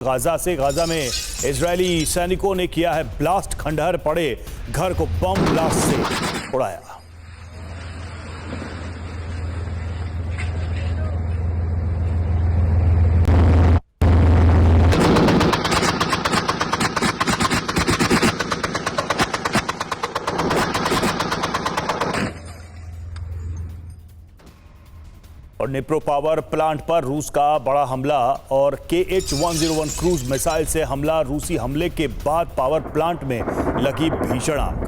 Gaza में Israeli सैनिकों ने किया है ब्लास्ट। खंडहर पड़े घर को बम ब्लास्ट से उड़ाया। और निप्रो पावर प्लांट पर रूस का बड़ा हमला और KH-101 क्रूज मिसाइल से हमला। रूसी हमले के बाद पावर प्लांट में लगी भीषण आग।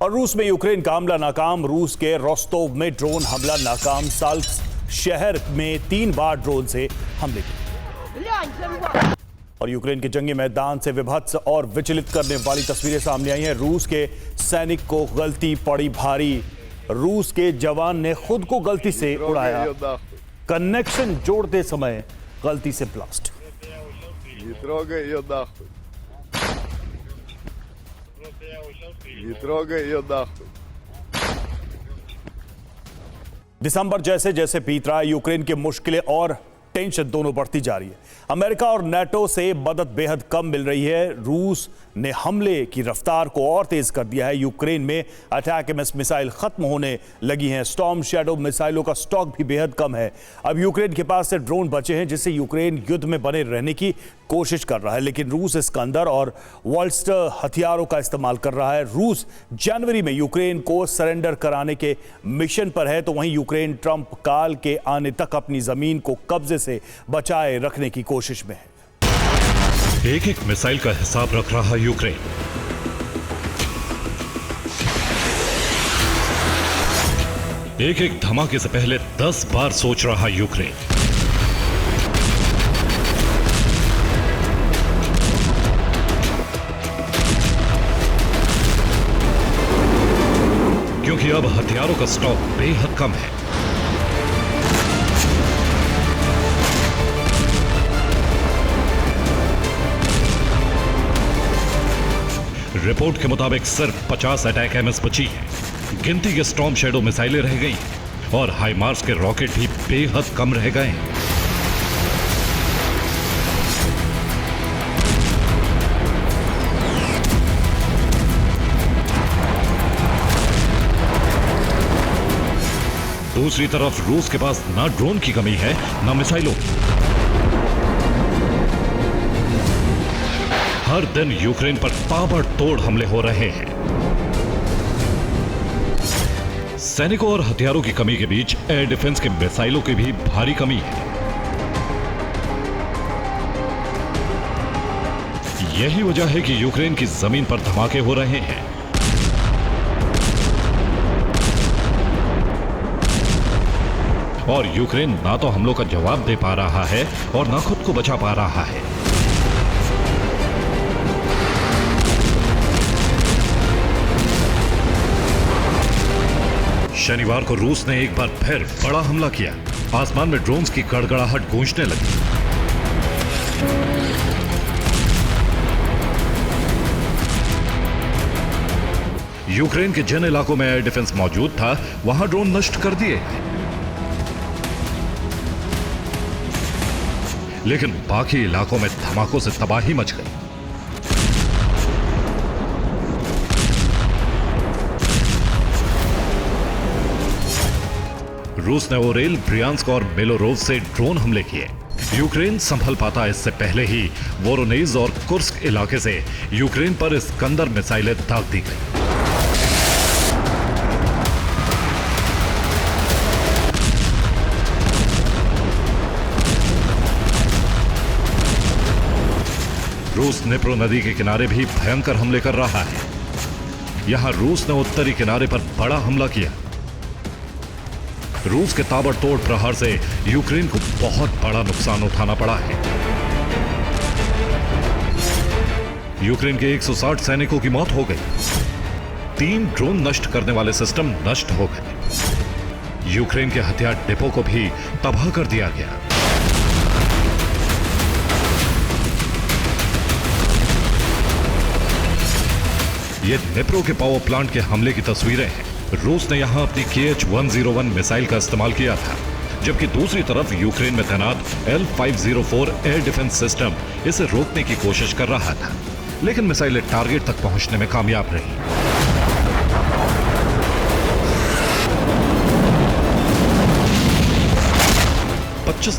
और रूस में यूक्रेन का हमला नाकाम। रूस के रोस्टोव में ड्रोन हमला नाकाम। साल्स्क शहर में 3 बार ड्रोन से हमले किए। और यूक्रेन के जंगी मैदान से विभत्स और विचलित करने वाली तस्वीरें सामने आई हैं। रूस के सैनिक को गलती पड़ी भारी। रूस के जवान ने खुद को गलती से उड़ाया। कनेक्शन जोड़ते समय गलती से ब्लास्ट। दिसंबर जैसे जैसे बीत रहा है, यूक्रेन की मुश्किलें और टेंशन दोनों बढ़ती जा रही है। अमेरिका और नाटो से मदद बेहद कम मिल रही है। रूस ने हमले की रफ्तार को और तेज कर दिया है। यूक्रेन में अटैक-एमएस मिसाइल खत्म होने लगी हैं। स्टॉर्म शैडो मिसाइलों का स्टॉक भी बेहद कम है। अब यूक्रेन के पास से ड्रोन बचे हैं जिससे यूक्रेन युद्ध में बने रहने की कोशिश कर रहा है। लेकिन रूस इस्कंदर और वॉल्स्टर हथियारों का इस्तेमाल कर रहा है। रूस जनवरी में यूक्रेन को सरेंडर कराने के मिशन पर है, तो वहीं यूक्रेन ट्रंप काल के आने तक अपनी जमीन को कब्जे से बचाए रखने की कोशिश में है। एक एक मिसाइल का हिसाब रख रहा यूक्रेन। एक एक धमाके से पहले 10 बार सोच रहा यूक्रेन। क्योंकि अब हथियारों का स्टॉक बेहद कम है। रिपोर्ट के मुताबिक सिर्फ 50 अटैक एमएस बची है। गिनती के स्टॉर्म शैडो मिसाइलें रह गई और हाइमार्स के रॉकेट भी बेहद कम रह गए। दूसरी तरफ रूस के पास ना ड्रोन की कमी है ना मिसाइलों। हर दिन यूक्रेन पर ताबड़तोड़ हमले हो रहे हैं। सैनिकों और हथियारों की कमी के बीच एयर डिफेंस के मिसाइलों की भी भारी कमी है। यही वजह है कि यूक्रेन की जमीन पर धमाके हो रहे हैं। और यूक्रेन ना तो हमलों का जवाब दे पा रहा है और ना खुद को बचा पा रहा है। शनिवार को रूस ने एक बार फिर बड़ा हमला किया। आसमान में ड्रोन्स की गड़गड़ाहट गूंजने लगी। यूक्रेन के जिन इलाकों में एयर डिफेंस मौजूद था वहां ड्रोन नष्ट कर दिए, लेकिन बाकी इलाकों में धमाकों से तबाही मच गई। रूस ने ओरेल, ब्रियांस्क और बेलोरोव से ड्रोन हमले किए। यूक्रेन संभल पाता इससे पहले ही वोरोनेज और कुर्स्क इलाके से यूक्रेन पर इस्कंदर मिसाइलें दाग दी गई। रूस निप्रो नदी के किनारे भी भयंकर हमले कर रहा है। यहां रूस ने उत्तरी किनारे पर बड़ा हमला किया। रूस के ताबड़तोड़ प्रहार से यूक्रेन को बहुत बड़ा नुकसान उठाना पड़ा है। यूक्रेन के 160 सैनिकों की मौत हो गई। 3 ड्रोन नष्ट करने वाले सिस्टम नष्ट हो गए। यूक्रेन के हथियार डिपो को भी तबाह कर दिया गया। ये निप्रो के पावर प्लांट के हमले की तस्वीरें हैं। रूस ने यहां अपनी KH-101 मिसाइल का इस्तेमाल किया था, जबकि दूसरी तरफ यूक्रेन में तैनात L-504 एयर डिफेंस सिस्टम इसे रोकने की कोशिश कर रहा था, लेकिन मिसाइलें टारगेट तक पहुंचने में कामयाब रही।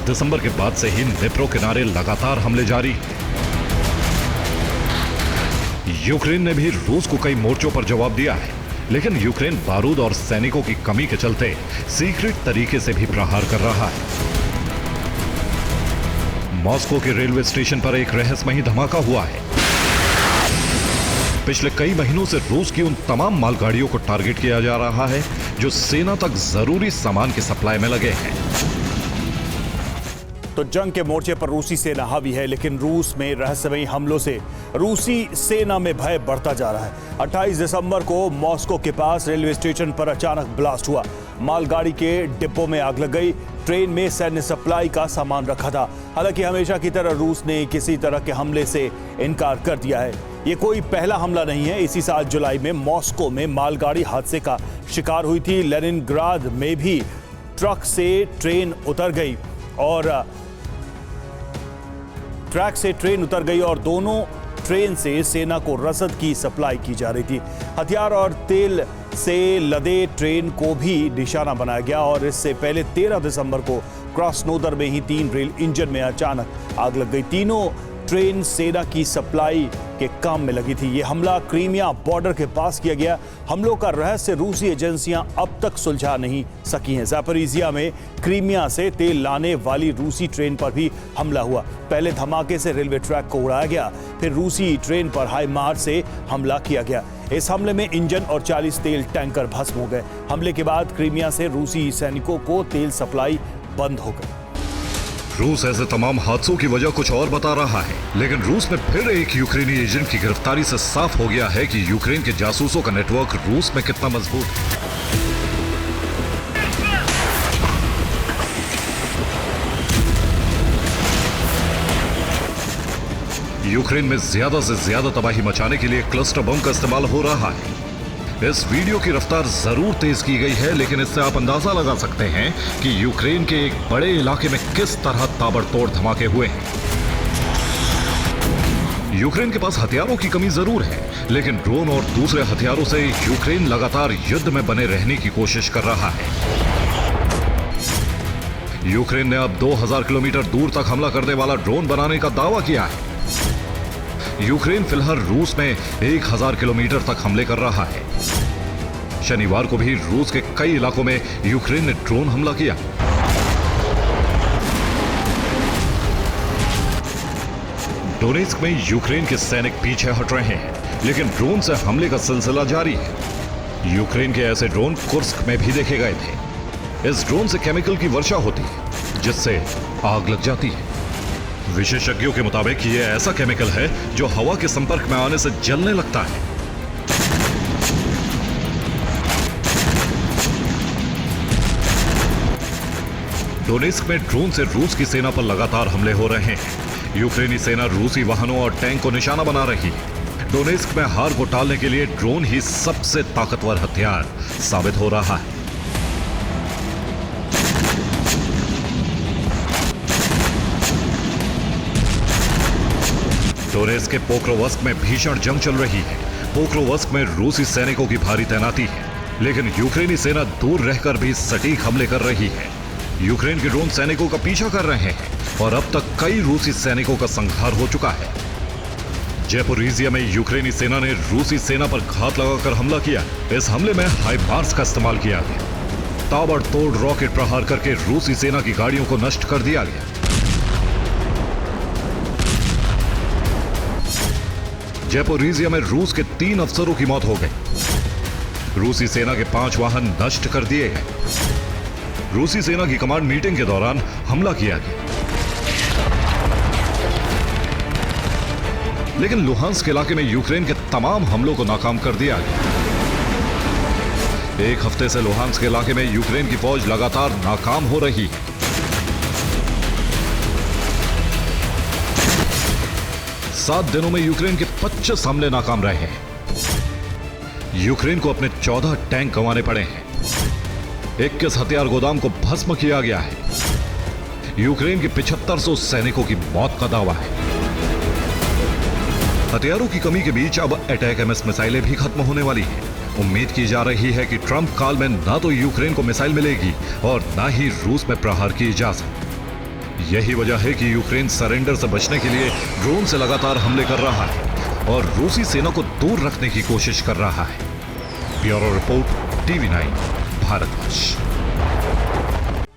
दिसंबर के बाद से ही निप्रो किनारे लगातार हमले जारी हैं। यूक्रेन ने भी रूस को कई मोर्चों पर जवाब दिया है, लेकिन यूक्रेन बारूद और सैनिकों की कमी के चलते सीक्रेट तरीके से भी प्रहार कर रहा है। मॉस्को के रेलवे स्टेशन पर एक रहस्यमयी धमाका हुआ है। पिछले कई महीनों से रूस की उन तमाम मालगाड़ियों को टारगेट किया जा रहा है जो सेना तक जरूरी सामान की सप्लाई में लगे हैं। तो जंग के मोर्चे पर रूसी सेना हावी है, लेकिन रूस में रहस्यमयी हमलों से रूसी सेना में भय बढ़ता जा रहा है। 28 दिसंबर को मॉस्को के पास रेलवे स्टेशन पर अचानक ब्लास्ट हुआ। मालगाड़ी के डिब्बों में आग लग गई। ट्रेन में सैन्य सप्लाई का सामान रखा था। हालांकि हमेशा की तरह रूस ने किसी तरह के हमले से इनकार कर दिया है। ये कोई पहला हमला नहीं है। इसी साल जुलाई में मॉस्को में मालगाड़ी हादसे का शिकार हुई थी। लेनिनग्राद में भी ट्रक से ट्रेन उतर गई और दोनों ट्रेन से सेना को रसद की सप्लाई की जा रही थी। हथियार और तेल से लदे ट्रेन को भी निशाना बनाया गया और इससे पहले 13 दिसंबर को क्रॉसनोदर में ही 3 रेल इंजन में अचानक आग लग गई। तीनों ट्रेन सेना की सप्लाई के काम में लगी थी। यह हमला क्रीमिया बॉर्डर के पास किया गया। हमलों का रहस्य रूसी एजेंसियां अब तक सुलझा नहीं सकी हैं। ज़ापोरिजिया में क्रीमिया से तेल लाने वाली रूसी ट्रेन पर भी हमला हुआ। पहले धमाके से रेलवे ट्रैक को उड़ाया गया, फिर रूसी ट्रेन पर हाईमार्च से हमला किया गया। इस हमले में इंजन और 40 तेल टैंकर भस्म हो गए। हमले के बाद क्रीमिया से रूसी सैनिकों को तेल सप्लाई बंद हो गई। रूस ऐसे तमाम हादसों की वजह कुछ और बता रहा है, लेकिन रूस में फिर एक यूक्रेनी एजेंट की गिरफ्तारी से साफ हो गया है कि यूक्रेन के जासूसों का नेटवर्क रूस में कितना मजबूत है। यूक्रेन में ज्यादा से ज्यादा तबाही मचाने के लिए क्लस्टर बम का इस्तेमाल हो रहा है। इस वीडियो की रफ्तार जरूर तेज की गई है, लेकिन इससे आप अंदाजा लगा सकते हैं कि यूक्रेन के एक बड़े इलाके में किस तरह ताबड़तोड़ धमाके हुए हैं। यूक्रेन के पास हथियारों की कमी जरूर है, लेकिन ड्रोन और दूसरे हथियारों से यूक्रेन लगातार युद्ध में बने रहने की कोशिश कर रहा है। यूक्रेन ने अब 2000 किलोमीटर दूर तक हमला करने वाला ड्रोन बनाने का दावा किया है। यूक्रेन फिलहाल रूस में 1000 किलोमीटर तक हमले कर रहा है। शनिवार को भी रूस के कई इलाकों में यूक्रेन ने ड्रोन हमला किया। डोनेस्क में यूक्रेन के सैनिक पीछे हट रहे हैं, लेकिन ड्रोन से हमले का सिलसिला जारी है। यूक्रेन के ऐसे ड्रोन कुर्स्क में भी देखे गए थे। इस ड्रोन से केमिकल की वर्षा होती है, जिससे आग लग जाती है। विशेषज्ञों के मुताबिक यह ऐसा केमिकल है जो हवा के संपर्क में आने से जलने लगता है। डोनेस्क में ड्रोन से रूस की सेना पर लगातार हमले हो रहे हैं। यूक्रेनी सेना रूसी वाहनों और टैंक को निशाना बना रही है। डोनेस्क में हार को टालने के लिए ड्रोन ही सबसे ताकतवर हथियार साबित हो रहा है। डोनेस्क के पोक्रोवस्क में भीषण जंग चल रही है। पोक्रोवस्क में रूसी सैनिकों की भारी तैनाती है, लेकिन यूक्रेनी सेना दूर रहकर भी सटीक हमले कर रही है। यूक्रेन के ड्रोन सैनिकों का पीछा कर रहे हैं और अब तक कई रूसी सैनिकों का संहार हो चुका है। ज़ापोरिजिया में यूक्रेनी सेना ने रूसी सेना पर घात लगाकर हमला किया। इस हमले में हाइमार्स का इस्तेमाल किया गया। ताबड़तोड़ रॉकेट प्रहार करके रूसी सेना की गाड़ियों को नष्ट कर दिया गया। ज़ापोरिजिया में रूस के 3 अफसरों की मौत हो गई। रूसी सेना के 5 वाहन नष्ट कर दिए गए। रूसी सेना की कमांड मीटिंग के दौरान हमला किया गया, लेकिन लुहांस्क इलाके में यूक्रेन के तमाम हमलों को नाकाम कर दिया गया। एक हफ्ते से लुहांस्क इलाके में यूक्रेन की फौज लगातार नाकाम हो रही है। सात दिनों में यूक्रेन के 25 हमले नाकाम रहे हैं। यूक्रेन को अपने 14 टैंक गंवाने पड़े हैं। 21 हथियार गोदाम को भस्म किया गया है। यूक्रेन के 7500 सैनिकों की मौत का दावा है। हथियारों की कमी के बीच अब अटैक एमएस मिसाइलें भी खत्म होने वाली हैं। उम्मीद की जा रही है कि ट्रंप काल में ना तो यूक्रेन को मिसाइल मिलेगी और ना ही रूस में प्रहार की इजाजत। यही वजह है कि यूक्रेन सरेंडर से बचने के लिए ड्रोन से लगातार हमले कर रहा है और रूसी सेना को दूर रखने की कोशिश कर रहा है। Bureau report, TV9 Bharatvarsh.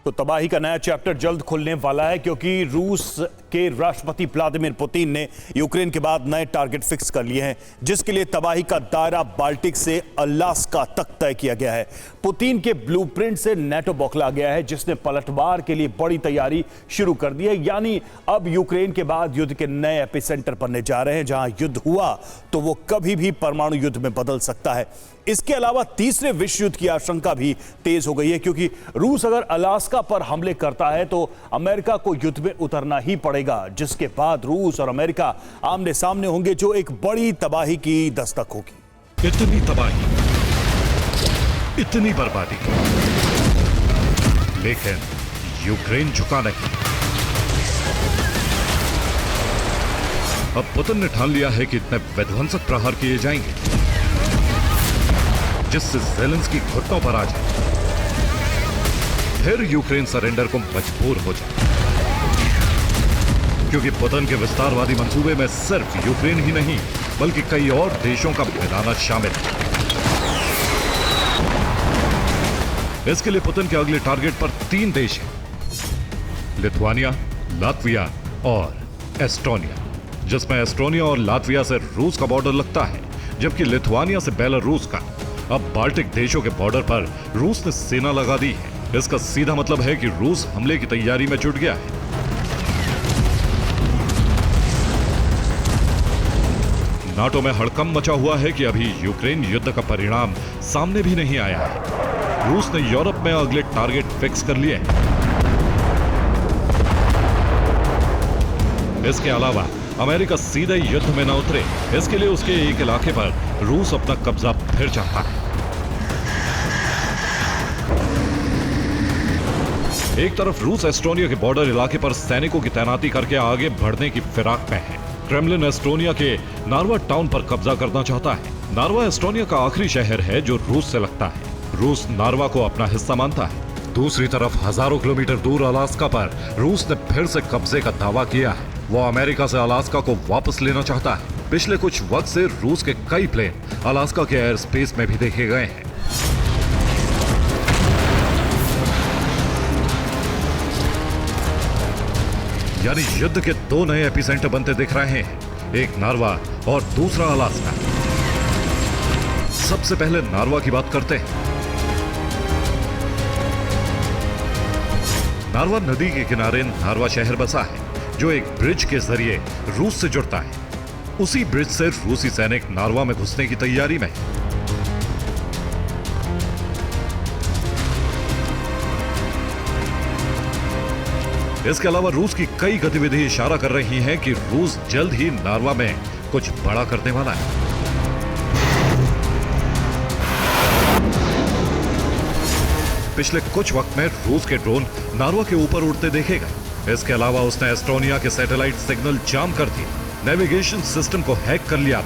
तो तबाही का नया चैप्टर जल्द खुलने वाला है, क्योंकि रूस के राष्ट्रपति व्लादिमीर पुतिन ने यूक्रेन के बाद नए टारगेट फिक्स कर लिए हैं, जिसके लिए तबाही का दायरा बाल्टिक से अलास्का तक तय किया गया है। पुतिन के ब्लूप्रिंट से नेटो बौखला गया है, जिसने पलटवार के लिए बड़ी तैयारी शुरू कर दी है। यानी अब यूक्रेन के बाद युद्ध के नए एपिसेंटर बनने जा रहे हैं। जहां युद्ध हुआ तो वो कभी भी परमाणु युद्ध में बदल सकता है। इसके अलावा तीसरे विश्व युद्ध की आशंका भी तेज हो गई है, क्योंकि रूस अगर अलास्का पर हमले करता है तो अमेरिका को युद्ध में उतरना ही पड़ेगा, जिसके बाद रूस और अमेरिका आमने सामने होंगे, जो एक बड़ी तबाही की दस्तक होगी। इतनी तबाही, इतनी बर्बादी, लेकिन यूक्रेन झुका नहीं। अब पुतिन ने ठान लिया है कि इतने विध्वंसक प्रहार किए जाएंगे जिससे ज़ेलेंस्की घुटनों पर आ जाए, फिर यूक्रेन सरेंडर को मजबूर हो जाए। क्योंकि पुतिन के विस्तारवादी मंसूबे में सिर्फ यूक्रेन ही नहीं बल्कि कई और देशों का मिलाना शामिल है। इसके लिए पुतिन के अगले टारगेट पर 3 देश हैं, लिथुआनिया, लातविया और एस्टोनिया, जिसमें एस्टोनिया और लातविया से रूस का बॉर्डर लगता है, जबकि लिथुआनिया से बेलारूस का। अब बाल्टिक देशों के बॉर्डर पर रूस ने सेना लगा दी है। इसका सीधा मतलब है कि रूस हमले की तैयारी में जुट गया है। नाटो में हड़कंप मचा हुआ है कि अभी यूक्रेन युद्ध का परिणाम सामने भी नहीं आया है। रूस ने यूरोप में अगले टारगेट फिक्स कर लिए हैं। इसके अलावा अमेरिका सीधे युद्ध में न उतरे, इसके लिए उसके एक इलाके पर रूस अपना कब्जा फिर चाहता है। एक तरफ रूस एस्टोनिया के बॉर्डर इलाके पर सैनिकों की तैनाती करके आगे बढ़ने की फिराक में है। क्रेमलिन एस्टोनिया के नार्वा टाउन पर कब्जा करना चाहता है। नार्वा एस्टोनिया का आखिरी शहर है जो रूस से लगता है। रूस नार्वा को अपना हिस्सा मानता है। दूसरी तरफ हजारों किलोमीटर दूर अलास्का पर रूस ने फिर से कब्जे का दावा किया है। वो अमेरिका से अलास्का को वापस लेना चाहता है। पिछले कुछ वक्त से रूस के कई प्लेन अलास्का के एयर स्पेस में भी देखे गए हैं। यानी युद्ध के 2 नए एपिसेंटर बनते दिख रहे हैं, एक नार्वा और दूसरा अलास्का। सबसे पहले नार्वा की बात करते हैं। नार्वा नदी के किनारे नार्वा शहर बसा है, जो एक ब्रिज के जरिए रूस से जुड़ता है। उसी ब्रिज से रूसी सैनिक नार्वा में घुसने की तैयारी में है। इसके अलावा रूस की कई गतिविधि इशारा कर रही हैं कि रूस जल्द ही नार्वा में कुछ बड़ा करने वाला है। पिछले कुछ वक्त में रूस के ड्रोन नार्वा के ऊपर उड़ते देखे गए। इसके अलावा उसने एस्टोनिया के सैटेलाइट सिग्नल जाम कर दिए, नेविगेशन सिस्टम को हैक कर लिया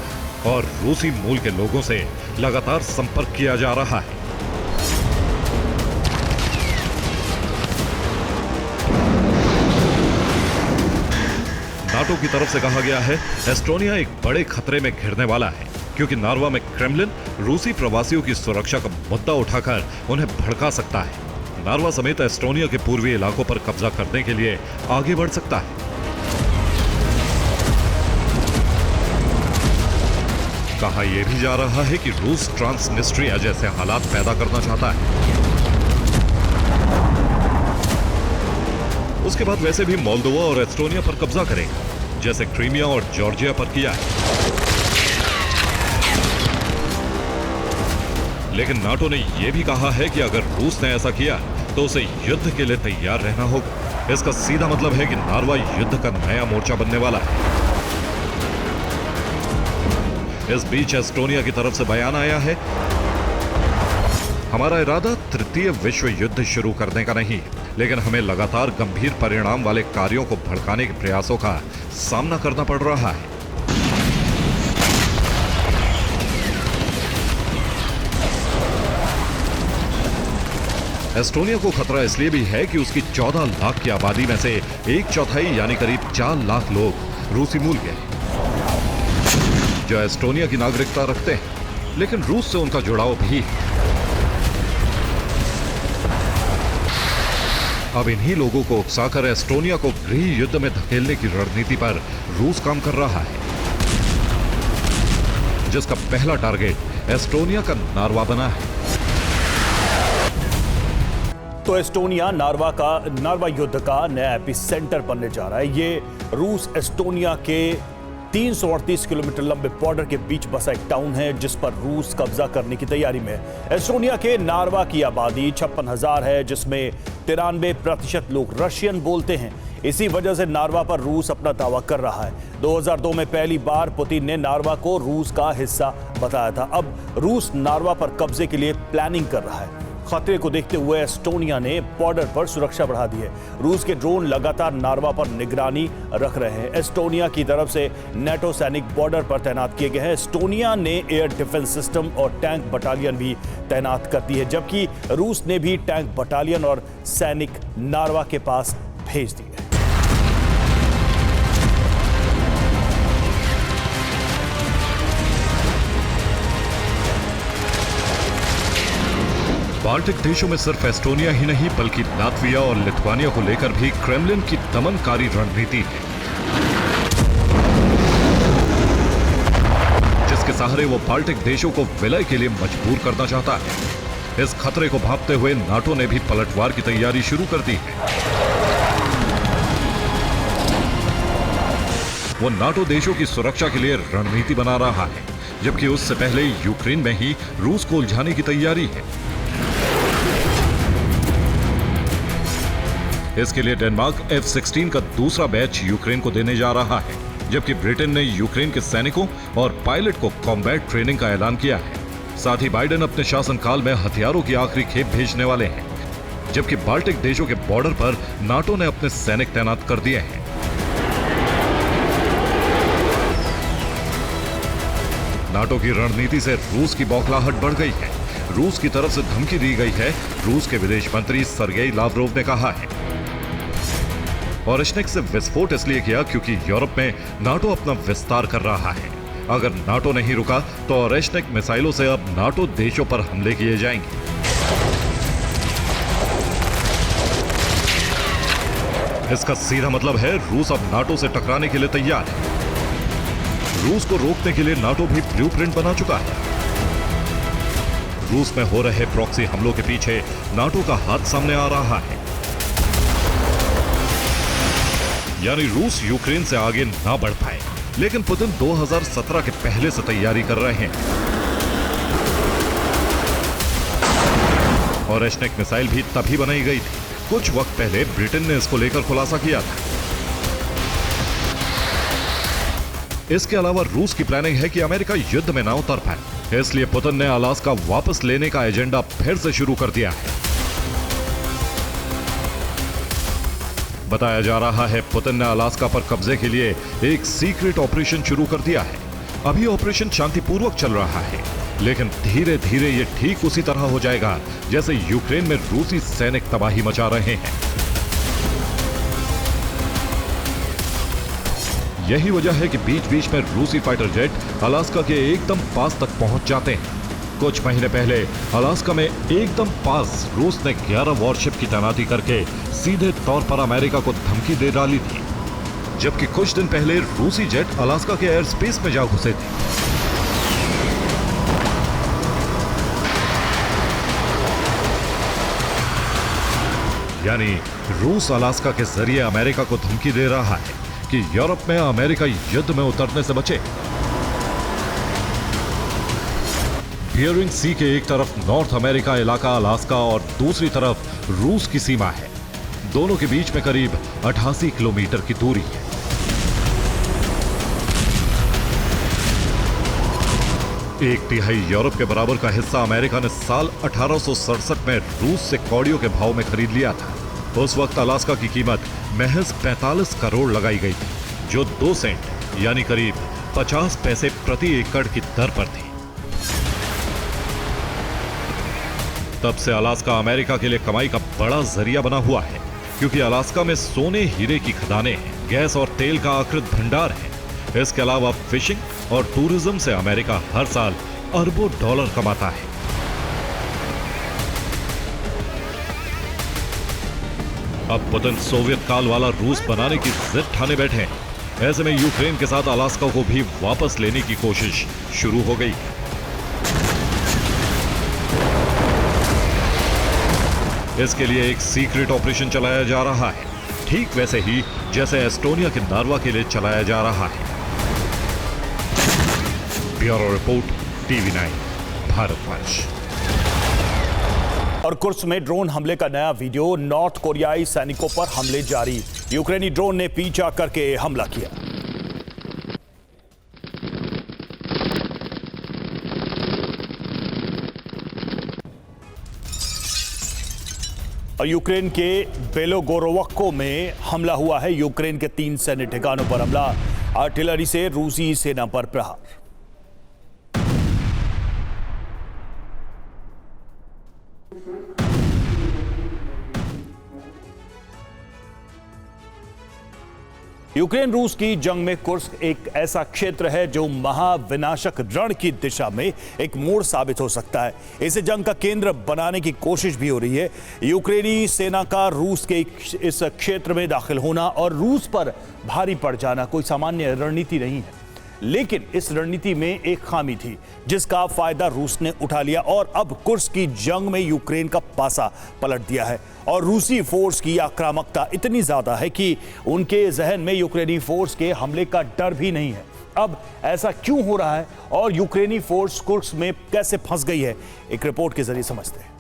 और रूसी मूल के लोगों से लगातार संपर्क किया जा रहा है। नाटो की तरफ से कहा गया है एस्टोनिया एक बड़े खतरे में घिरने वाला है, क्योंकि नार्वा में क्रेमलिन रूसी प्रवासियों की सुरक्षा का मुद्दा उठाकर उन्हें भड़का सकता है। नार्वा समेत एस्टोनिया के पूर्वी इलाकों पर कब्जा करने के लिए आगे बढ़ सकता है। कहा यह भी जा रहा है कि रूस ट्रांसनिस्ट्रिया जैसे हालात पैदा करना चाहता है। उसके बाद वैसे भी मोल्दोवा और एस्टोनिया पर कब्जा करेगा, जैसे क्रीमिया और जॉर्जिया पर किया है। लेकिन नाटो ने यह भी कहा है कि अगर रूस ने ऐसा किया तो उसे युद्ध के लिए तैयार रहना होगा। इसका सीधा मतलब है कि नार्वा युद्ध का नया मोर्चा बनने वाला है। इस बीच एस्टोनिया की तरफ से बयान आया है, हमारा इरादा तृतीय विश्व युद्ध शुरू करने का नहीं है, लेकिन हमें लगातार गंभीर परिणाम वाले कार्यों को भड़काने के प्रयासों का सामना करना पड़ रहा है। एस्टोनिया को खतरा इसलिए भी है कि उसकी 14 लाख की आबादी में से 1/4 यानी करीब 4 लाख लोग रूसी मूल के हैं, जो एस्टोनिया की नागरिकता रखते हैं, लेकिन रूस से उनका जुड़ाव भी है। अब इन्हीं लोगों को उकसाकर एस्टोनिया को गृह युद्ध में धकेलने की रणनीति पर रूस काम कर रहा है, जिसका पहला टारगेट एस्टोनिया का नार्वा बना है। तो एस्टोनिया नार्वा युद्ध का नया एपिसेंटर बनने जा रहा है। ये रूस एस्टोनिया के 338 किलोमीटर लंबे बॉर्डर के बीच बसा एक टाउन है, जिस पर रूस कब्जा करने की तैयारी में है। एस्टोनिया के नार्वा की आबादी 56,000 है, जिसमें 93% लोग रशियन बोलते हैं। इसी वजह से नार्वा पर रूस अपना दावा कर रहा है। 2002 में पहली बार पुतिन ने नार्वा को रूस का हिस्सा बताया था। अब रूस नार्वा पर कब्जे के लिए प्लानिंग कर रहा है। खतरे को देखते हुए एस्टोनिया ने बॉर्डर पर सुरक्षा बढ़ा दी है। रूस के ड्रोन लगातार नार्वा पर निगरानी रख रहे हैं। एस्टोनिया की तरफ से नेटो सैनिक बॉर्डर पर तैनात किए गए हैं। एस्टोनिया ने एयर डिफेंस सिस्टम और टैंक बटालियन भी तैनात कर दी है, जबकि रूस ने भी टैंक बटालियन और सैनिक नार्वा के पास भेज दिए। बाल्टिक देशों में सिर्फ एस्टोनिया ही नहीं बल्कि लातविया और लिथुआनिया को लेकर भी क्रेमलिन की दमनकारी रणनीति है, जिसके सहारे वो बाल्टिक देशों को विलय के लिए मजबूर करना चाहता है। इस खतरे को भांपते हुए नाटो ने भी पलटवार की तैयारी शुरू कर दी है। वो नाटो देशों की सुरक्षा के लिए रणनीति बना रहा है, जबकि उससे पहले यूक्रेन में ही रूस को उलझाने की तैयारी है। इसके लिए डेनमार्क F-16 का दूसरा बैच यूक्रेन को देने जा रहा है, जबकि ब्रिटेन ने यूक्रेन के सैनिकों और पायलट को कॉम्बैट ट्रेनिंग का ऐलान किया है। साथ ही बाइडेन अपने शासनकाल में हथियारों की आखिरी खेप भेजने वाले हैं, जबकि बाल्टिक देशों के बॉर्डर पर नाटो ने अपने सैनिक तैनात कर दिए हैं। नाटो की रणनीति से रूस की बौखलाहट बढ़ गई है। रूस की तरफ से धमकी दी गई है। रूस के विदेश मंत्री सर्गेई लावरोव ने कहा है, ओरेशनिक से विस्फोट इसलिए किया क्योंकि यूरोप में नाटो अपना विस्तार कर रहा है। अगर नाटो नहीं रुका तो ओरेशनिक मिसाइलों से अब नाटो देशों पर हमले किए जाएंगे। इसका सीधा मतलब है रूस अब नाटो से टकराने के लिए तैयार है। रूस को रोकने के लिए नाटो भी ब्लूप्रिंट बना चुका है। रूस में हो रहे प्रॉक्सी हमलों के पीछे नाटो का हाथ सामने आ रहा है। यानी रूस यूक्रेन से आगे ना बढ़ पाए, लेकिन पुतिन 2017 के पहले से तैयारी कर रहे हैं। और ओरेशनिक मिसाइल भी तभी बनाई गई थी। कुछ वक्त पहले ब्रिटेन ने इसको लेकर खुलासा किया था। इसके अलावा रूस की प्लानिंग है कि अमेरिका युद्ध में ना उतर पाए, इसलिए पुतिन ने अलास्का वापस लेने का एजेंडा फिर से शुरू कर दिया है। बताया जा रहा है पुतिन ने अलास्का पर कब्जे के लिए एक सीक्रेट ऑपरेशन शुरू कर दिया है। अभी ऑपरेशन शांतिपूर्वक चल रहा है, लेकिन धीरे धीरे ये ठीक उसी तरह हो जाएगा जैसे यूक्रेन में रूसी सैनिक तबाही मचा रहे हैं। यही वजह है कि बीच बीच में रूसी फाइटर जेट अलास्का के एकदम पास तक पहुंच जाते हैं। कुछ महीने पहले अलास्का में एकदम पास रूस ने 11 वॉरशिप की तैनाती करके सीधे तौर पर अमेरिका को धमकी दे डाली थी, जबकि कुछ दिन पहले रूसी जेट अलास्का के एयर स्पेस में जा घुसे थे। यानी रूस अलास्का के जरिए अमेरिका को धमकी दे रहा है कि यूरोप में अमेरिका युद्ध में उतरने से बचे। बियरिंग सी के एक तरफ नॉर्थ अमेरिका इलाका अलास्का और दूसरी तरफ रूस की सीमा है। दोनों के बीच में करीब 88 किलोमीटर की दूरी है। 1/3 यूरोप के बराबर का हिस्सा अमेरिका ने साल 1867 में रूस से कौड़ियों के भाव में खरीद लिया था। उस वक्त अलास्का की कीमत महज 45 करोड़ लगाई गई थी, जो 2 सेंट यानी करीब 50 पैसे प्रति एकड़ की दर पर थी। तब से अलास्का अमेरिका के लिए कमाई का बड़ा जरिया बना हुआ है, क्योंकि अलास्का में सोने हीरे की खदानें हैं, गैस और तेल का अकृत भंडार है। इसके अलावा फिशिंग और टूरिज्म से अमेरिका हर साल अरबों डॉलर कमाता है। अब पुतिन सोवियत काल वाला रूस बनाने की जिद ठाने बैठे हैं। ऐसे में यूक्रेन के साथ अलास्का को भी वापस लेने की कोशिश शुरू हो गई। इसके लिए एक सीक्रेट ऑपरेशन चलाया जा रहा है, ठीक वैसे ही जैसे एस्टोनिया के नार्वा के लिए चलाया जा रहा है। Bureau report, TV9 Bharatvarsh. और कुर्स्क में ड्रोन हमले का नया वीडियो, नॉर्थ कोरियाई सैनिकों पर हमले जारी। यूक्रेनी ड्रोन ने पीछा करके हमला किया। और यूक्रेन के बेलोगोरोवको में हमला हुआ है। यूक्रेन के 3 सैन्य ठिकानों पर हमला, आर्टिलरी से रूसी सेना पर प्रहार। यूक्रेन रूस की जंग में कुर्स्क एक ऐसा क्षेत्र है जो महाविनाशक रण की दिशा में एक मोड़ साबित हो सकता है। इसे जंग का केंद्र बनाने की कोशिश भी हो रही है। यूक्रेनी सेना का रूस के इस क्षेत्र में दाखिल होना और रूस पर भारी पड़ जाना कोई सामान्य रणनीति नहीं है, लेकिन इस रणनीति में एक खामी थी जिसका फायदा रूस ने उठा लिया और अब कुर्स्क की जंग में यूक्रेन का पासा पलट दिया है। और रूसी फोर्स की आक्रामकता इतनी ज्यादा है कि उनके जहन में यूक्रेनी फोर्स के हमले का डर भी नहीं है। अब ऐसा क्यों हो रहा है और यूक्रेनी फोर्स कुर्स्क में कैसे फंस गई है, एक रिपोर्ट के जरिए समझते हैं।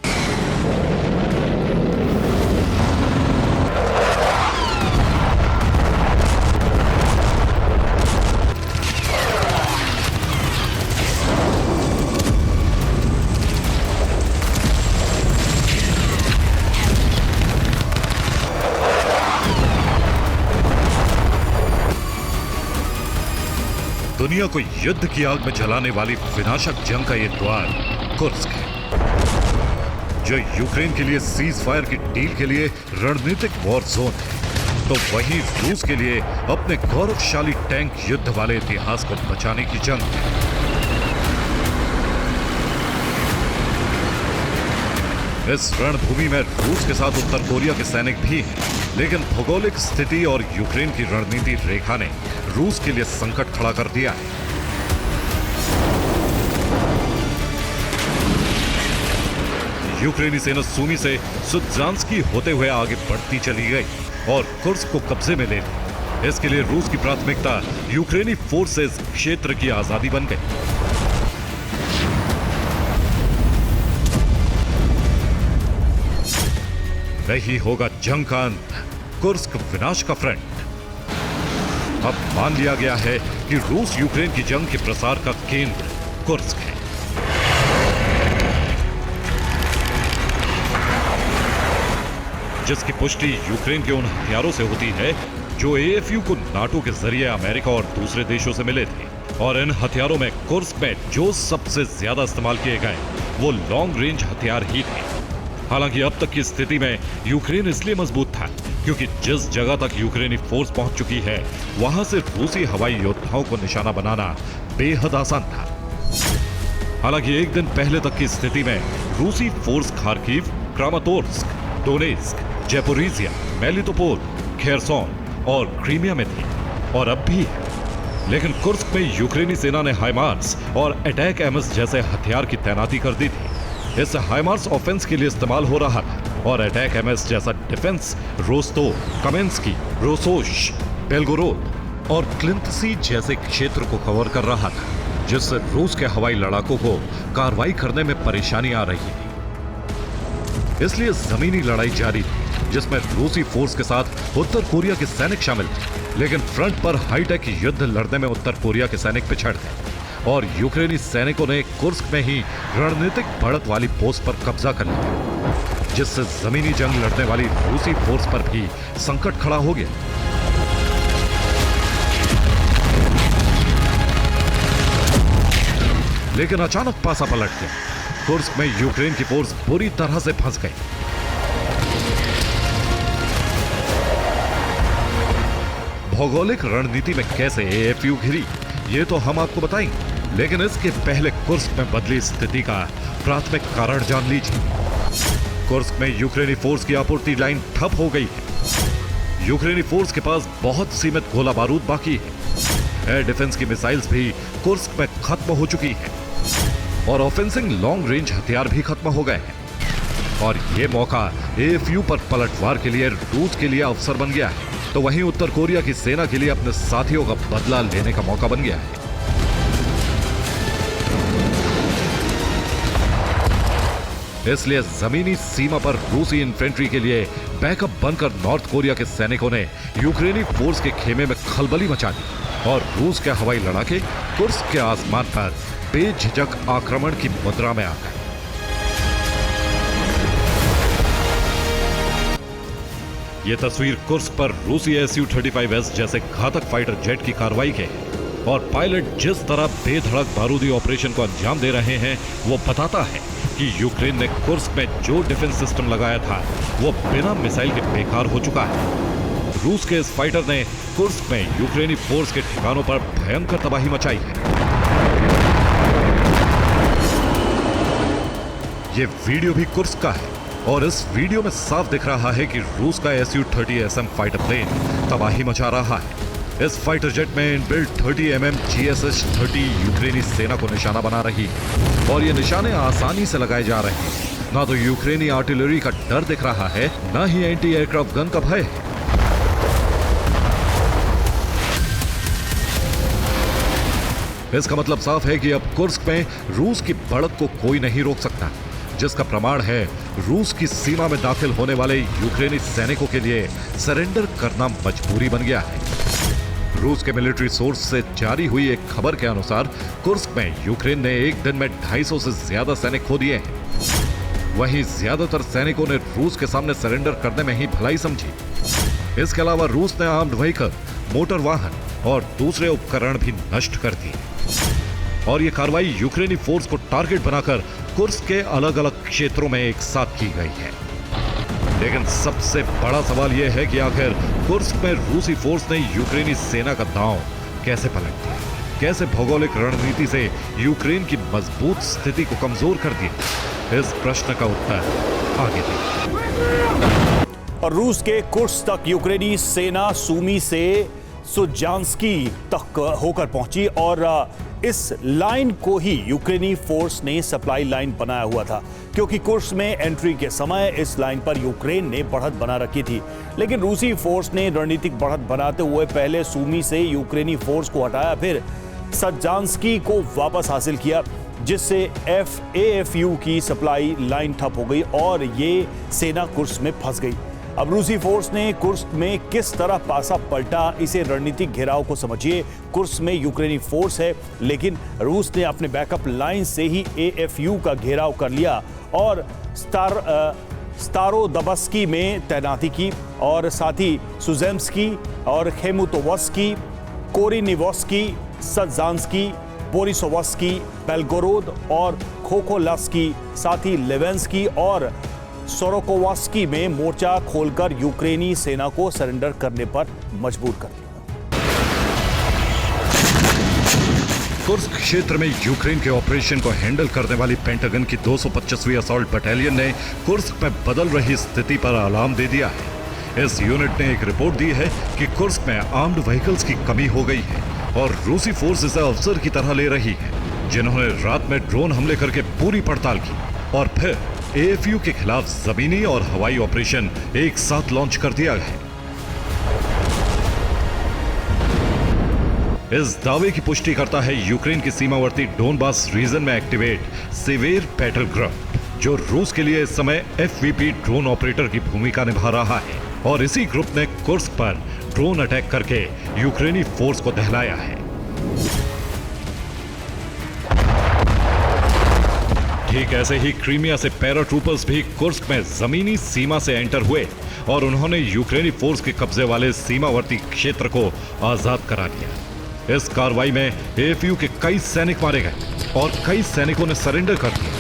दुनिया को युद्ध की आग में जलाने वाली विनाशक जंग का ये द्वार कुर्स्क है, जो यूक्रेन के लिए सीज फायर की डील के लिए रणनीतिक वॉर जोन है, तो वहीं रूस के लिए अपने गौरवशाली टैंक युद्ध वाले इतिहास को बचाने की जंग है। इस रणभूमि में रूस के साथ उत्तर कोरिया के सैनिक भी हैं, लेकिन भौगोलिक स्थिति और यूक्रेन की रणनीति रेखा ने रूस के लिए संकट खड़ा कर दिया है। यूक्रेनी सेना सूमी से सुत्जांस्की होते हुए आगे बढ़ती चली गई और कुर्स्क को कब्जे में ले ली। इसके लिए रूस की प्राथमिकता यूक्रेनी फोर्सेस क्षेत्र की आजादी बन गई। नहीं होगा जंग का अंत, कुर्स्क विनाश का फ्रंट। अब मान लिया गया है कि रूस यूक्रेन की जंग के प्रसार का केंद्र कुर्स्क है। जिसकी पुष्टि यूक्रेन के उन हथियारों से होती है जो एएफयू को नाटो के जरिए अमेरिका और दूसरे देशों से मिले थे। और इन हथियारों में कुर्स्क में जो सबसे ज्यादा इस्तेमाल किए गए वो लॉन्ग रेंज हथियार ही थे। हालांकि अब तक की स्थिति में यूक्रेन इसलिए मजबूत था क्योंकि जिस जगह तक यूक्रेनी फोर्स पहुंच चुकी है वहां से रूसी हवाई योद्धाओं को निशाना बनाना बेहद आसान था। हालांकि एक दिन पहले तक की स्थिति में रूसी force Kharkiv, Kramatorsk, Donetsk, Zaporizhzhia, Melitopol, Kherson और क्रीमिया में थी और अब भी है। लेकिन कुर्स्क में यूक्रेनी सेना ने हाइमार्स और अटैक एमएस जैसे हथियार की तैनाती कर दी थी। इस हाइमार्स ऑफेंस के लिए इस्तेमाल हो रहा था और अटैक एमएस जैसा डिफेंस रोस्तोव, कमेंस्की, रोसोश, बेलगोरोद और क्लिंतसी जैसे क्षेत्र को कवर कर रहा था, जिससे रूस के हवाई लड़ाकों को कार्रवाई करने में परेशानी आ रही थी। इसलिए जमीनी लड़ाई जारी थी, जिसमें रूसी फोर्स के साथ उत्तर कोरिया के सैनिक शामिल थे। लेकिन फ्रंट पर हाईटेक युद्ध लड़ने में उत्तर कोरिया के सैनिक पिछड़ गए और यूक्रेनी सैनिकों ने कुर्स्क में ही रणनीतिक बढ़त वाली पोस्ट पर कब्जा कर लिया, जिससे जमीनी जंग लड़ने वाली रूसी फोर्स पर भी संकट खड़ा हो गया। लेकिन अचानक पासा पलट गया। कुर्स्क में यूक्रेन की फोर्स बुरी तरह से फंस गई। भौगोलिक रणनीति में कैसे एएफयू घिरी, ये तो हम आपको बताएंगे, लेकिन इसके पहले कुर्स्क में बदली स्थिति का प्राथमिक कारण जान लीजिए। कुर्स्क में यूक्रेनी फोर्स की आपूर्ति लाइन ठप हो गई है। यूक्रेनी फोर्स के पास बहुत सीमित गोला बारूद बाकी है। एयर डिफेंस की मिसाइल्स भी कुर्स्क में खत्म हो चुकी है और ऑफेंसिंग लॉन्ग रेंज हथियार भी खत्म हो गए हैं। और ये मौका एएफयू पर पलटवार के लिए रूस के लिए अवसर बन गया है, तो वहीं उत्तर कोरिया की सेना के लिए अपने साथियों का बदला लेने का मौका बन गया है। इसलिए जमीनी सीमा पर रूसी इन्फेंट्री के लिए बैकअप बनकर नॉर्थ कोरिया के सैनिकों ने यूक्रेनी फोर्स के खेमे में खलबली मचा दी और रूस के हवाई लड़ाके कुर्स्क के आसमान पर बेझिझक आक्रमण की मुद्रा में आ गए। ये तस्वीर कुर्स्क पर रूसी Su-35S जैसे घातक फाइटर जेट की कार्रवाई के है और पायलट जिस तरह बेधड़क बारूदी ऑपरेशन को अंजाम दे रहे हैं वो बताता है कि यूक्रेन ने कुर्स्क में जो डिफेंस सिस्टम लगाया था वो बिना मिसाइल के बेकार हो चुका है। रूस के इस फाइटर ने कुर्स्क में यूक्रेनी फोर्स के ठिकानों पर भयंकर तबाही मचाई है। ये वीडियो भी कुर्स्क का है और इस वीडियो में साफ दिख रहा है कि रूस का Su-30SM फाइटर प्लेन तबाही मचा रहा है। इस फाइटर जेट में इनबिल्ट 30 mm GSH-30 यूक्रेनी सेना को निशाना बना रही है और ये निशाने आसानी से लगाए जा रहे हैं। ना तो यूक्रेनी आर्टिलरी का डर दिख रहा है, ना ही एंटी एयरक्राफ्ट गन का भय है। इसका मतलब साफ है कि अब कुर्स्क में रूस की बढ़त को कोई नहीं रोक सकता, जिसका प्रमाण है रूस की सीमा में दाखिल होने वाले यूक्रेनी सैनिकों के लिए सरेंडर करना मजबूरी बन गया है। रूस के मिलिट्री सोर्स से जारी हुई एक खबर के अनुसार कुर्स्क में यूक्रेन ने एक दिन में 250 से ज्यादा सैनिक खो दिए हैं। वहीं ज्यादातर सैनिकों ने रूस के सामने सरेंडर करने में ही भलाई समझी। इसके अलावा रूस ने आर्म्ड व्हीकल, मोटर वाहन और दूसरे उपकरण भी नष्ट कर दिए और ये कार्रवाई यूक्रेनी फोर्स को टारगेट बनाकर कुर्स्क के अलग अलग क्षेत्रों में एक साथ की गई है। लेकिन सबसे बड़ा सवाल यह है कि आखिर कुर्स्क में रूसी फोर्स ने यूक्रेनी सेना का दांव कैसे पलट दिया, कैसे भौगोलिक रणनीति से यूक्रेन की मजबूत स्थिति को कमजोर कर दिया। इस प्रश्न का उत्तर आगे देखिए। और रूस के कुर्स्क तक यूक्रेनी सेना सूमी से सुजांस्की तक होकर पहुंची और इस लाइन को ही यूक्रेनी फोर्स ने सप्लाई लाइन बनाया हुआ था, क्योंकि कुर्स्क में एंट्री के समय इस लाइन पर यूक्रेन ने बढ़त बना रखी थी। लेकिन रूसी फोर्स ने रणनीतिक बढ़त बनाते हुए पहले सूमी से यूक्रेनी फोर्स को हटाया, फिर सुजांस्की को वापस हासिल किया, जिससे एएफयू की सप्लाई लाइन ठप हो गई और ये सेना कुर्स्क में फंस गई। अब रूसी फोर्स ने कुर्स्क में किस तरह पासा पलटा, इसे रणनीतिक घेराव को समझिए। कुर्स्क में यूक्रेनी फोर्स है, लेकिन रूस ने अपने बैकअप लाइन से ही एएफयू का घेराव कर लिया और स्तारोदबस्की में तैनाती की और साथ ही सुजेम्स्की और खेमुतोवस्की, कोरिनिवस्की, सजांस्की, बोरिसोवस्की, बेलगोरोद और खोखोलस्की, साथ ही लेवेंस्की और सोरोकोवास्की में मोर्चा खोलकर यूक्रेनी सेना को सरेंडर करने पर मजबूर कर दिया। कुर्स्क क्षेत्र में यूक्रेन के ऑपरेशन को हैंडल करने वाली पेंटागन की 225वीं असॉल्ट बटालियन ने कुर्स्क में बदल रही स्थिति पर अलार्म दे दिया है। इस यूनिट ने एक रिपोर्ट दी है कि कुर्स्क में आर्म्ड व्हीकल्स की कमी हो गई है और रूसी फोर्स इसे अवसर की तरह ले रही है, जिन्होंने रात में ड्रोन हमले करके पूरी पड़ताल की और फिर एएफयू के खिलाफ जमीनी और हवाई ऑपरेशन एक साथ लॉन्च कर दिया है। इस दावे की पुष्टि करता है यूक्रेन की सीमावर्ती डोनबास रीजन में एक्टिवेट सेवेर बैटल ग्रुप, जो रूस के लिए इस समय एफवीपी ड्रोन ऑपरेटर की भूमिका निभा रहा है और इसी ग्रुप ने कुर्स्क पर ड्रोन अटैक करके यूक्रेनी फोर्स को दहलाया है। ठीक ऐसे ही क्रीमिया से पैराट्रूपर्स भी कुर्स्क में जमीनी सीमा से एंटर हुए और उन्होंने यूक्रेनी फोर्स के कब्जे वाले सीमावर्ती क्षेत्र को आजाद करा लिया। इस कार्रवाई में एएफयू के कई सैनिक मारे गए और कई सैनिकों ने सरेंडर कर दिया।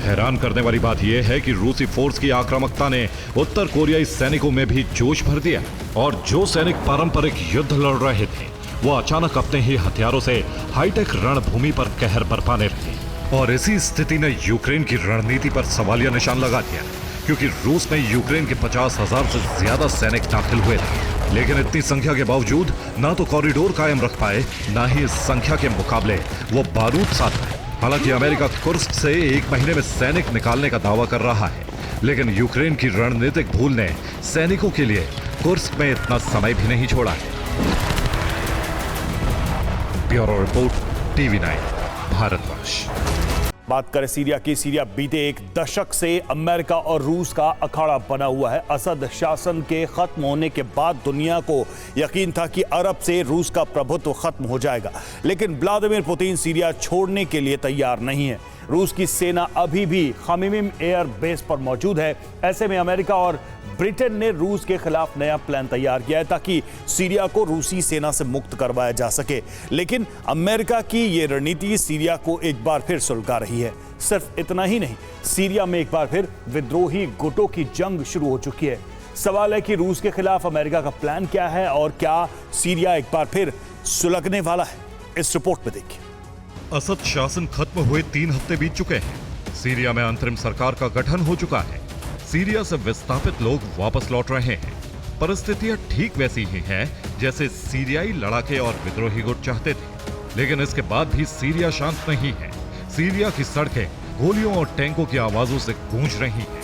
हैरान करने वाली बात यह है कि रूसी फोर्स की आक्रामकता ने उत्तर कोरियाई सैनिकों में भी जोश भर दिया और जो सैनिक पारंपरिक युद्ध लड़ रहे थे वो अचानक अपने ही हथियारों से हाईटेक रणभूमि पर कहर बरपाने लगे। और इसी स्थिति ने यूक्रेन की रणनीति पर सवालिया निशान लगा दिया, क्योंकि रूस में यूक्रेन के 50,000 से ज्यादा सैनिक दाखिल हुए थे, लेकिन इतनी संख्या के बावजूद ना तो कॉरिडोर कायम रख पाए, ना ही इस संख्या के मुकाबले वो बारूद साध पाए। हालांकि अमेरिका कुर्स्क से 1 महीने में सैनिक निकालने का दावा कर रहा है, लेकिन यूक्रेन की रणनीतिक भूल ने सैनिकों के लिए कुर्स्क में इतना समय भी नहीं छोड़ा है। Bureau report, TV9, Bharatvarsh. बात करें सीरिया की। सीरिया बीते 1 दशक से अमेरिका और रूस का अखाड़ा बना हुआ है। असद शासन के खत्म होने के बाद दुनिया को यकीन था कि अरब से रूस का प्रभुत्व खत्म हो जाएगा, लेकिन व्लादिमीर पुतिन सीरिया छोड़ने के लिए तैयार नहीं है। रूस की सेना अभी भी खमीम एयर बेस पर मौजूद है। ऐसे में अमेरिका और ब्रिटेन ने रूस के खिलाफ नया प्लान तैयार किया है ताकि सीरिया को रूसी सेना से मुक्त करवाया जा सके। लेकिन अमेरिका की ये रणनीति सीरिया को एक बार फिर सुलगा रही है। सिर्फ इतना ही नहीं, सीरिया में एक बार फिर विद्रोही गुटों की जंग शुरू हो चुकी है। सवाल है कि रूस के खिलाफ अमेरिका का प्लान क्या है और क्या सीरिया एक बार फिर सुलगने वाला है? इस रिपोर्ट में देखिए। असद शासन खत्म हुए 3 हफ्ते बीत चुके हैं। सीरिया में अंतरिम सरकार का गठन हो चुका है। सीरिया से विस्थापित लोग वापस लौट रहे हैं। परिस्थितियां ठीक वैसी ही हैं जैसे सीरियाई लड़ाके और विद्रोही गुट चाहते थे, लेकिन इसके बाद भी सीरिया शांत नहीं है। सीरिया की सड़कें गोलियों और टैंकों की आवाजों से गूंज रही हैं।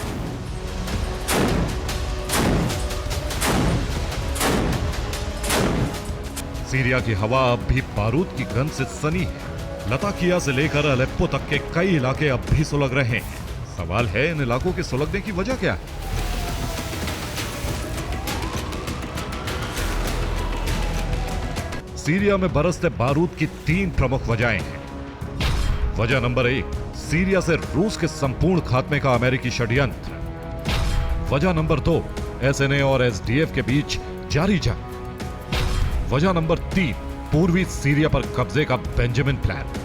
सीरिया की हवा अब भी बारूद की गंध से सनी है। लताकिया से लेकर अलेप्पो तक के कई इलाके अब भी सुलग रहे हैं। सवाल है, इन इलाकों के सुलगने की वजह क्या है? सीरिया में बरसते बारूद की 3 प्रमुख वजहें हैं। वजह नंबर 1, सीरिया से रूस के संपूर्ण खात्मे का अमेरिकी षड्यंत्र। वजह नंबर 2, एसएनए और एसडीएफ के बीच जारी जंग। वजह नंबर 3, पूर्वी सीरिया पर कब्जे का बेंजामिन प्लान।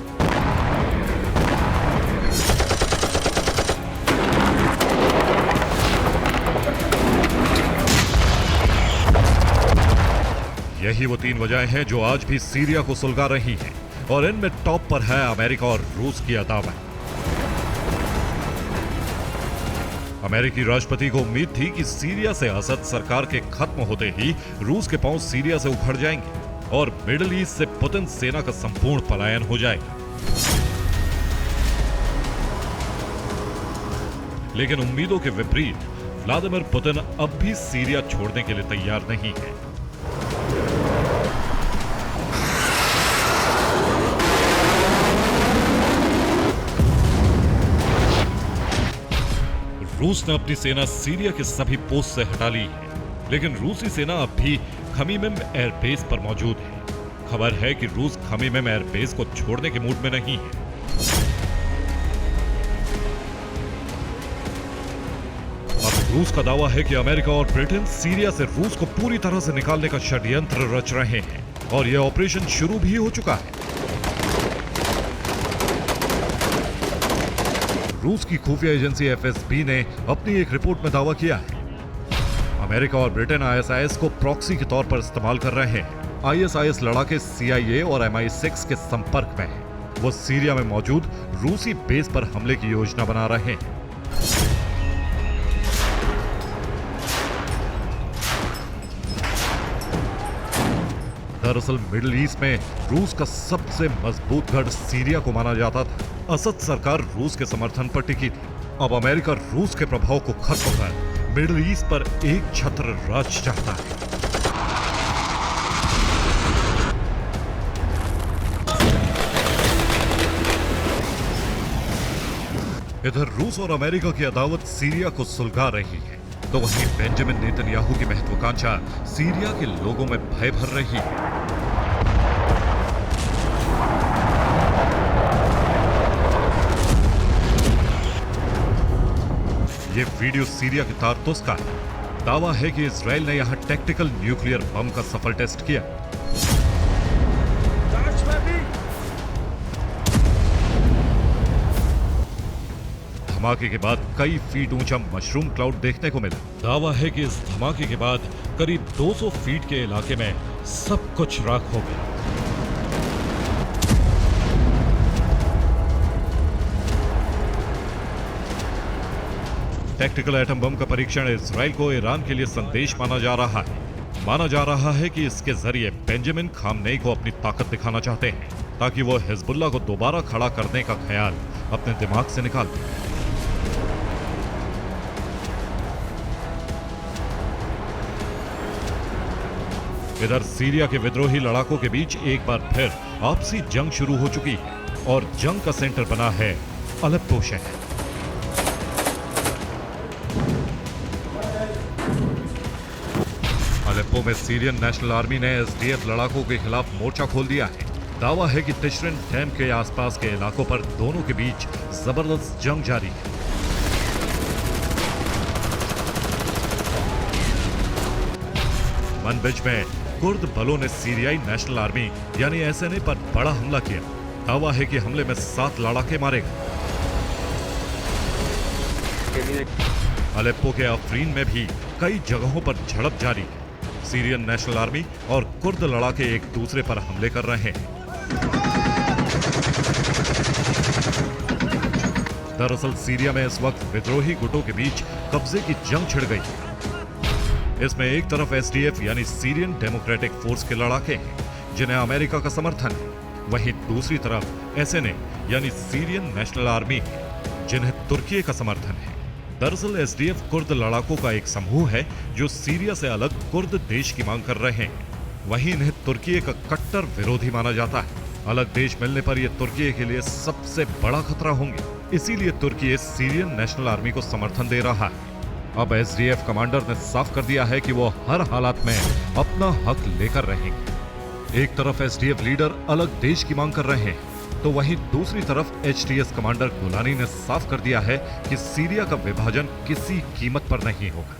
यही वो 3 वजहें हैं जो आज भी सीरिया को सुलगा रही हैं, और इनमें टॉप पर है अमेरिका और रूस की अदावत। अमेरिकी राष्ट्रपति को उम्मीद थी कि सीरिया से असद सरकार के खत्म होते ही रूस के पांव सीरिया से उखड़ जाएंगे और मिडिल ईस्ट से पुतिन सेना का संपूर्ण पलायन हो जाएगा। लेकिन उम्मीदों के विपरीत व्लादिमीर पुतिन अब भी सीरिया छोड़ने के लिए तैयार नहीं है। रूस ने अपनी सेना सीरिया के सभी पोस्ट से हटा ली है, लेकिन रूसी सेना अब भी खमीम एयरबेस पर मौजूद है। खबर है कि रूस खमीम एयरबेस को छोड़ने के मूड में नहीं है। अब रूस का दावा है कि अमेरिका और ब्रिटेन सीरिया से रूस को पूरी तरह से निकालने का षड्यंत्र रच रहे हैं, और यह ऑपरेशन शुरू भी हो चुका है। रूस की खुफिया एजेंसी एफएसबी ने अपनी एक रिपोर्ट में दावा किया है अमेरिका और ब्रिटेन आईएसआईएस को प्रॉक्सी के तौर पर इस्तेमाल कर रहे हैं। आईएसआईएस लड़ाके CIA और MI6 के संपर्क में है। वो सीरिया में मौजूद रूसी बेस पर हमले की योजना बना रहे हैं। दरअसल मिडिल ईस्ट में रूस का सबसे मजबूत गढ़ सीरिया को माना जाता था। असद सरकार रूस के समर्थन पर टिकी थी। अब अमेरिका रूस के प्रभाव को खत्म कर मिडिल ईस्ट पर एक छत्र राज चाहता है। इधर रूस और अमेरिका की अदावत सीरिया को सुलगा रही है, तो वहीं बेंजामिन नेतन्याहू की महत्वाकांक्षा सीरिया के लोगों में भय भर रही है। ये वीडियो सीरिया के तारतुस का है। दावा है कि इजराइल ने यहां टैक्टिकल न्यूक्लियर बम का सफल टेस्ट किया। धमाके के बाद कई फीट ऊंचा मशरूम क्लाउड देखने को मिला। दावा है कि इस धमाके के बाद करीब 200 फीट के इलाके में सब कुछ राख हो गया। टैक्टिकल एटम बम का परीक्षण इजराइल को ईरान के लिए संदेश माना जा रहा है। माना जा रहा है कि इसके जरिए बेंजामिन खामनेई को अपनी ताकत दिखाना चाहते हैं, ताकि वो हिजबुल्लाह को दोबारा खड़ा करने का ख्याल अपने दिमाग से निकाल दें। इधर सीरिया के विद्रोही लड़ाकों के बीच एक बार फिर आपसी जंग शुरू हो चुकी है और जंग का सेंटर बना है अलेप्पो शहर। अलेप्पो में सीरियन नेशनल आर्मी ने एसडीएफ लड़ाकों के खिलाफ मोर्चा खोल दिया है। दावा है कि तिश्रिन डैम के आसपास के इलाकों पर दोनों के बीच जबरदस्त जंग जारी है। मनबिज में कुर्द बलों ने सीरियाई नेशनल आर्मी यानी एसएनए पर बड़ा हमला किया। दावा है कि हमले में 7 लड़ाके मारे गए। अलेप्पो के अफरीन में भी कई जगहों पर झड़प जारी है। सीरियन नेशनल आर्मी और कुर्द लड़ाके एक दूसरे पर हमले कर रहे हैं। दरअसल सीरिया में इस वक्त विद्रोही गुटों के बीच कब्जे की जंग छिड़ गई है। इसमें एक तरफ एसडीएफ यानी सीरियन डेमोक्रेटिक फोर्स के लड़ाके हैं जिन्हें अमेरिका का समर्थन है, वहीं दूसरी तरफ एसएनए यानी सीरियन नेशनल आर्मी है जिन्हें तुर्की का समर्थन है। दरअसल एसडीएफ कुर्द लड़ाकों का एक समूह है जो सीरिया से अलग कुर्द देश की मांग कर रहे हैं, वहीं इन्हें तुर्की का कट्टर विरोधी माना जाता है। अलग देश मिलने पर यह तुर्की के लिए सबसे बड़ा खतरा होंगे, इसीलिए तुर्की सीरियन नेशनल आर्मी को समर्थन दे रहा है। अब एसडीएफ कमांडर ने साफ कर दिया है कि वो हर हालात में अपना हक लेकर रहेंगे। एक तरफ एसडीएफ लीडर अलग देश की मांग कर रहे हैं, तो वहीं दूसरी तरफ एचटीएस कमांडर गोलानी ने साफ कर दिया है कि सीरिया का विभाजन किसी कीमत पर नहीं होगा।